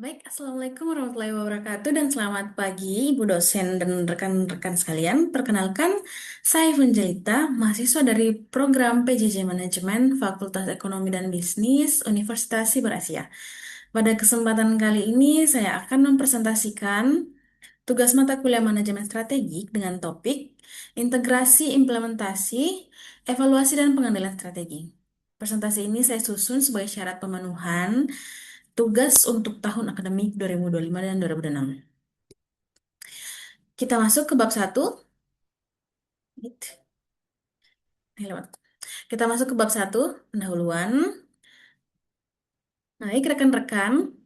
Baik, Assalamualaikum warahmatullahi wabarakatuh dan selamat pagi Ibu dosen dan rekan-rekan sekalian. Perkenalkan, saya Evangelita, mahasiswa dari program PJJ Manajemen Fakultas Ekonomi dan Bisnis Universitas Siber Asia. Pada kesempatan kali ini saya akan mempresentasikan tugas mata kuliah manajemen strategik dengan topik integrasi, implementasi, evaluasi, dan pengendalian strategi. Presentasi ini saya susun sebagai syarat pemenuhan tugas untuk tahun akademik 2025 dan 2026. Kita masuk ke bab satu. Kita masuk ke bab satu, pendahuluan. Baik, rekan-rekan,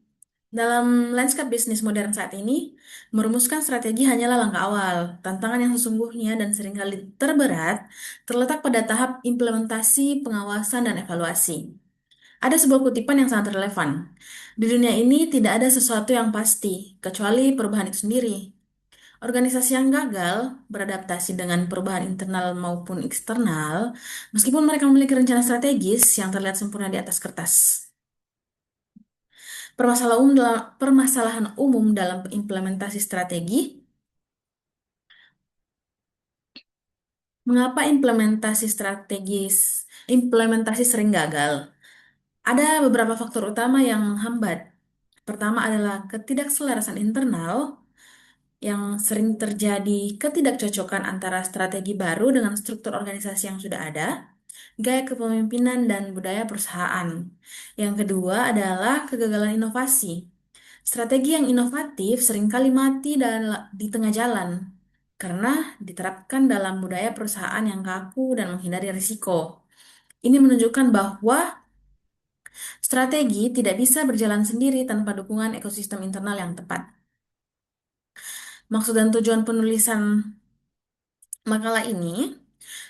dalam lanskap bisnis modern saat ini, merumuskan strategi hanyalah langkah awal. Tantangan yang sesungguhnya dan seringkali terberat terletak pada tahap implementasi, pengawasan, dan evaluasi. Ada sebuah kutipan yang sangat relevan. Di dunia ini tidak ada sesuatu yang pasti, kecuali perubahan itu sendiri. Organisasi yang gagal beradaptasi dengan perubahan internal maupun eksternal, meskipun mereka memiliki rencana strategis yang terlihat sempurna di atas kertas. Permasalahan umum dalam implementasi strategi, mengapa implementasi sering gagal? Ada beberapa faktor utama yang menghambat. Pertama adalah ketidakselarasan internal, yang sering terjadi ketidakcocokan antara strategi baru dengan struktur organisasi yang sudah ada, gaya kepemimpinan dan budaya perusahaan. Yang kedua adalah kegagalan inovasi. Strategi yang inovatif seringkali mati di tengah jalan karena diterapkan dalam budaya perusahaan yang kaku dan menghindari risiko. Ini menunjukkan bahwa strategi tidak bisa berjalan sendiri tanpa dukungan ekosistem internal yang tepat. Maksud dan tujuan penulisan makalah ini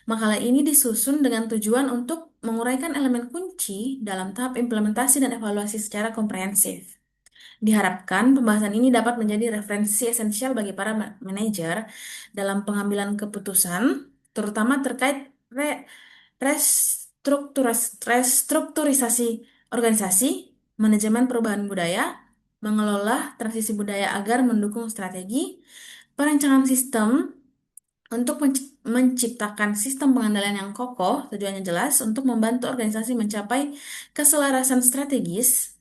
Makalah ini disusun dengan tujuan untuk menguraikan elemen kunci dalam tahap implementasi dan evaluasi secara komprehensif. Diharapkan pembahasan ini dapat menjadi referensi esensial bagi para manajer dalam pengambilan keputusan, terutama terkait restrukturisasi organisasi, manajemen perubahan budaya, mengelola transisi budaya agar mendukung strategi, perancangan sistem, untuk menciptakan sistem pengendalian yang kokoh, tujuannya jelas untuk membantu organisasi mencapai keselarasan strategis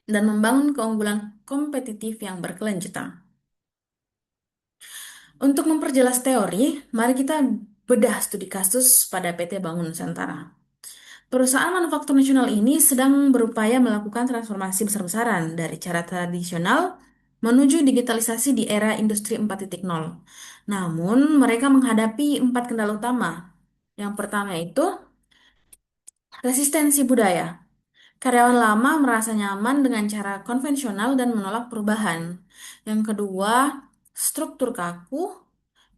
dan membangun keunggulan kompetitif yang berkelanjutan. Untuk memperjelas teori, mari kita bedah studi kasus pada PT Bangun Nusantara. Perusahaan manufaktur nasional ini sedang berupaya melakukan transformasi besar-besaran dari cara tradisional menuju digitalisasi di era industri 4.0. Namun, mereka menghadapi 4 kendala utama. Yang pertama itu resistensi budaya. Karyawan lama merasa nyaman dengan cara konvensional dan menolak perubahan. Yang kedua, struktur kaku.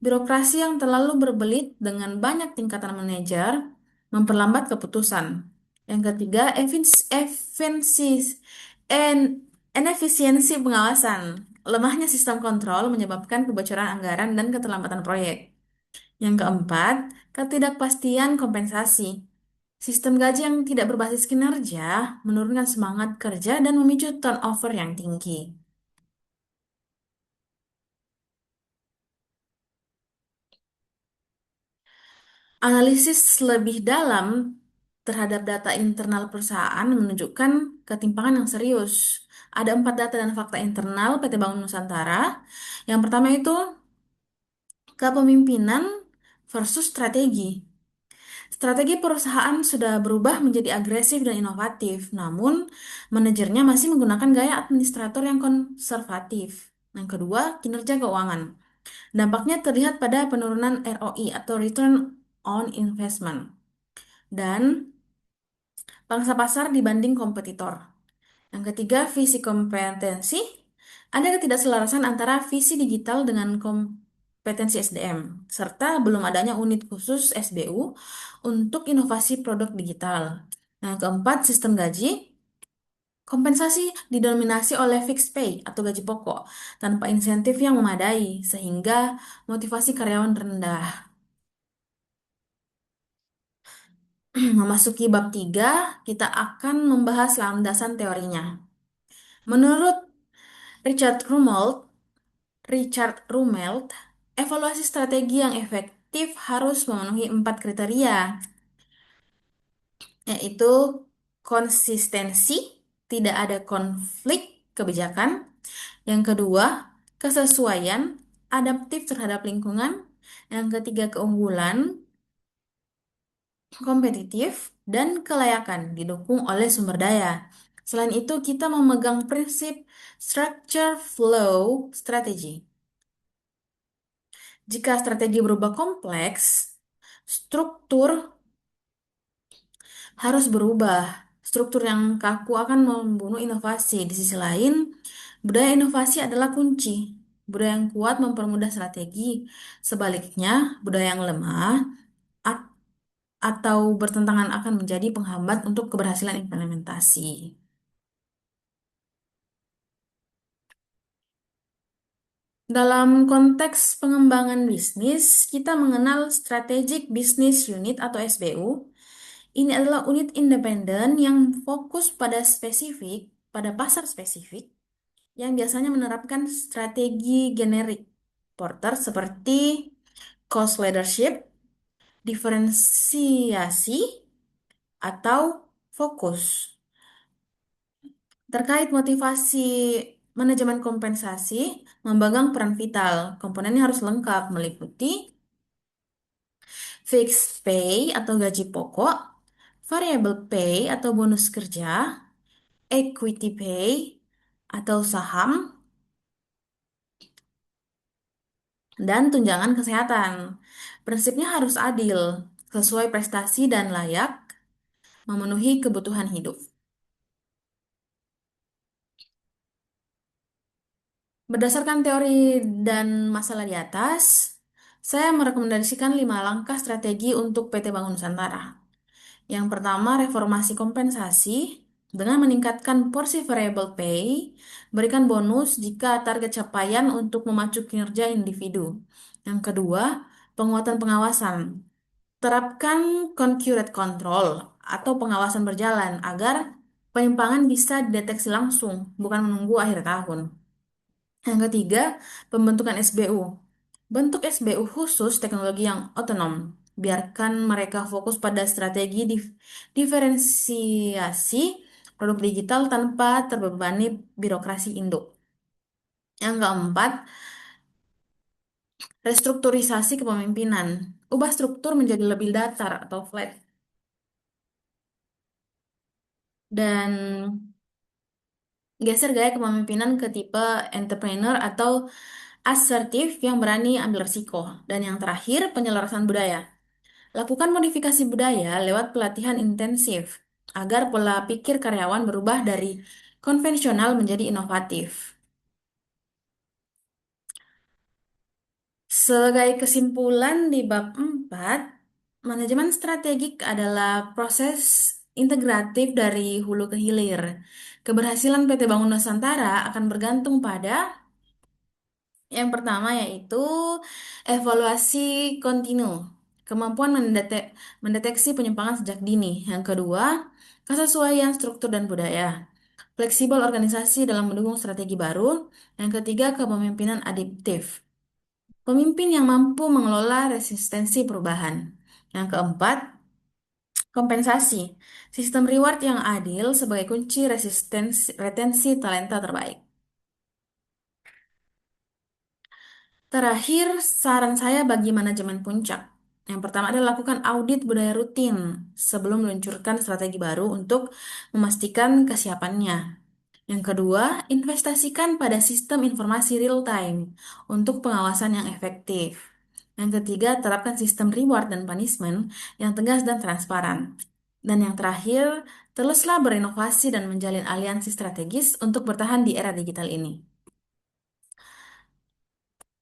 Birokrasi yang terlalu berbelit dengan banyak tingkatan manajer memperlambat keputusan. Yang ketiga, inefisiensi pengawasan. Lemahnya sistem kontrol menyebabkan kebocoran anggaran dan keterlambatan proyek. Yang keempat, ketidakpastian kompensasi. Sistem gaji yang tidak berbasis kinerja menurunkan semangat kerja dan memicu turnover yang tinggi. Analisis lebih dalam terhadap data internal perusahaan menunjukkan ketimpangan yang serius. Ada 4 data dan fakta internal PT Bangun Nusantara. Yang pertama itu kepemimpinan versus strategi. Strategi perusahaan sudah berubah menjadi agresif dan inovatif, namun manajernya masih menggunakan gaya administrator yang konservatif. Yang kedua, kinerja keuangan. Dampaknya terlihat pada penurunan ROI atau Return on Investment dan pangsa pasar dibanding kompetitor. Yang ketiga, visi kompetensi. Ada ketidakselarasan antara visi digital dengan kompetensi SDM, serta belum adanya unit khusus SBU untuk inovasi produk digital. Yang keempat, sistem gaji. Kompensasi didominasi oleh fixed pay atau gaji pokok tanpa insentif yang memadai, sehingga motivasi karyawan rendah. Memasuki bab 3, kita akan membahas landasan teorinya. Menurut Richard Rumelt, Richard Rumelt, evaluasi strategi yang efektif harus memenuhi 4 kriteria, yaitu konsistensi, tidak ada konflik kebijakan. Yang kedua, kesesuaian, adaptif terhadap lingkungan. Yang ketiga, keunggulan, kompetitif, dan kelayakan didukung oleh sumber daya. Selain itu, kita memegang prinsip structure flow strategy. Jika strategi berubah kompleks, struktur harus berubah. Struktur yang kaku akan membunuh inovasi. Di sisi lain, budaya inovasi adalah kunci. Budaya yang kuat mempermudah strategi. Sebaliknya, budaya yang lemah at- atau bertentangan akan menjadi penghambat untuk keberhasilan implementasi. Dalam konteks pengembangan bisnis, kita mengenal Strategic Business Unit atau SBU. Ini adalah unit independen yang fokus pada pasar spesifik, yang biasanya menerapkan strategi generik Porter seperti cost leadership, diferensiasi, atau fokus. Terkait motivasi manajemen kompensasi, memegang peran vital. Komponennya harus lengkap, meliputi fixed pay atau gaji pokok, variable pay atau bonus kerja, equity pay atau saham, dan tunjangan kesehatan. Prinsipnya harus adil, sesuai prestasi dan layak, memenuhi kebutuhan hidup. Berdasarkan teori dan masalah di atas, saya merekomendasikan 5 langkah strategi untuk PT Bangun Nusantara. Yang pertama, reformasi kompensasi dengan meningkatkan porsi variable pay, berikan bonus jika target capaian untuk memacu kinerja individu. Yang kedua, penguatan pengawasan. Terapkan concurrent control atau pengawasan berjalan agar penyimpangan bisa dideteksi langsung, bukan menunggu akhir tahun. Yang ketiga, pembentukan SBU. Bentuk SBU khusus teknologi yang otonom. Biarkan mereka fokus pada strategi diferensiasi produk digital tanpa terbebani birokrasi induk. Yang keempat, restrukturisasi kepemimpinan. Ubah struktur menjadi lebih datar atau flat. Dan geser gaya kepemimpinan ke tipe entrepreneur atau asertif yang berani ambil risiko. Dan yang terakhir, penyelarasan budaya. Lakukan modifikasi budaya lewat pelatihan intensif agar pola pikir karyawan berubah dari konvensional menjadi inovatif. Sebagai kesimpulan di bab 4, manajemen strategik adalah proses integratif dari hulu ke hilir. Keberhasilan PT Bangun Nusantara akan bergantung pada yang pertama yaitu evaluasi kontinu, kemampuan mendeteksi penyimpangan sejak dini. Yang kedua, kesesuaian struktur dan budaya, fleksibel organisasi dalam mendukung strategi baru. Yang ketiga, kepemimpinan adaptif, pemimpin yang mampu mengelola resistensi perubahan. Yang keempat, kompensasi, sistem reward yang adil sebagai kunci retensi talenta terbaik. Terakhir, saran saya bagi manajemen puncak. Yang pertama adalah lakukan audit budaya rutin sebelum meluncurkan strategi baru untuk memastikan kesiapannya. Yang kedua, investasikan pada sistem informasi real time untuk pengawasan yang efektif. Yang ketiga, terapkan sistem reward dan punishment yang tegas dan transparan. Dan yang terakhir, teruslah berinovasi dan menjalin aliansi strategis untuk bertahan di era digital ini.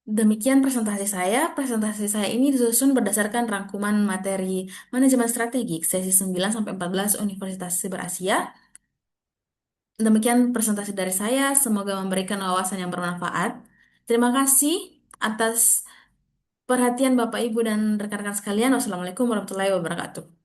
Demikian presentasi saya. Presentasi saya ini disusun berdasarkan rangkuman materi manajemen strategik sesi 9 sampai 14 Universitas Siber Asia. Demikian presentasi dari saya. Semoga memberikan wawasan yang bermanfaat. Terima kasih atas perhatian Bapak, Ibu, dan rekan-rekan sekalian. Wassalamualaikum warahmatullahi wabarakatuh.